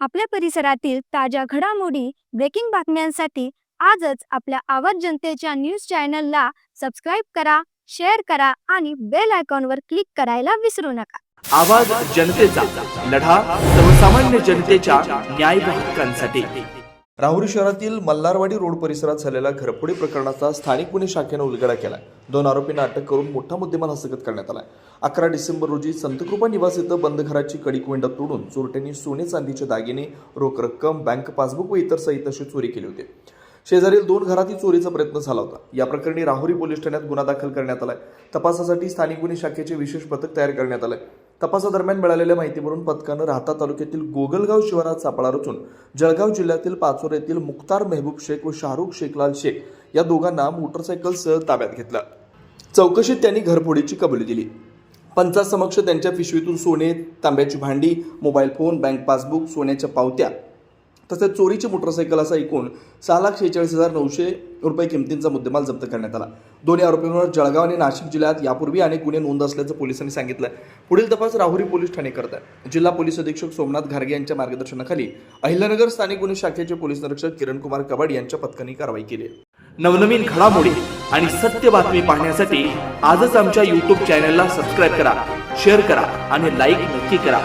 आपल्या परिसरातील ताज्या घडामोडी, ब्रेकिंग बातम्यांसाठी आजच आपल्या आवाज जनतेच्या न्यूज चॅनलला सबस्क्राईब करा, शेअर करा आणि बेल आयकॉनवर क्लिक करायला विसरू नका. आवाज जनतेचा लढा सर्वसामान्य जनतेच्या न्याय हक्कांसाठी. राहुरी शहरातील मल्हारवाडी रोड परिसरात झालेल्या घरफोडी प्रकरणाचा स्थानिक गुन्हे शाखेने उलगडा केला. 2 आरोपींना अटक करून मोठा मुद्देमाल हस्तगत करण्यात आला. 11 डिसेंबर रोजी संतकृपा निवास येथे बंद घराची कडी कोंडा तोडून चोरट्यांनी सोने चांदीचे दागिने, रोख रक्कम, बँक पासबुक व इतर साहित्य अशी चोरी केली होती. शेजारील 2 घरातही चोरीचा प्रयत्न झाला होता. या प्रकरणी राहुरी पोलीस ठाण्यात गुन्हा दाखल करण्यात आलाय. तपासासाठी स्थानिक गुन्हे शाखेचे विशेष पथक तयार करण्यात आले. तपासादरम्यान मिळालेल्या माहितीवरून पथकानं राहता तालुक्यातील गोगलगाव शिवारात सापळा रचून जळगाव जिल्ह्यातील पाचोर येथील मुख्तार मेहबूब शेख व शाहरुख शेखलाल शेख या दोघांना मोटरसायकलसह ताब्यात घेतलं. चौकशीत त्यांनी घरफोडीची कबुली दिली. पंचासमक्ष त्यांच्या पिशवीतून सोने, तांब्याची भांडी, मोबाईल फोन, बँक पासबुक, सोन्याच्या पावत्या तसेच चोरीची मोटरसायकल असा एकूण 6,46,900 रुपये किमतींचा मुद्देमाल जप्त करण्यात आला. दोन्ही आरोपींवर जळगाव आणि नाशिक जिल्ह्यात यापूर्वी अनेक गुन्हे नोंद असल्याचं पोलिसांनी सांगितलं. पुढील तपास राहुरी पोलीस ठाणे करत आहे. जिल्हा पोलीस अधीक्षक सोमनाथ घारगे यांच्या मार्गदर्शनाखाली अहिल्यानगर स्थानिक गुन्हे शाखेचे पोलीस निरीक्षक किरण कुमार कबाड यांच्या पथकाने कारवाई केली. नवनवीन घडामोडी आणि सत्य बातमी पाहण्यासाठी आजच आमच्या YouTube चॅनलला सबस्क्राईब करा, शेअर करा आणि लाईक नक्की करा.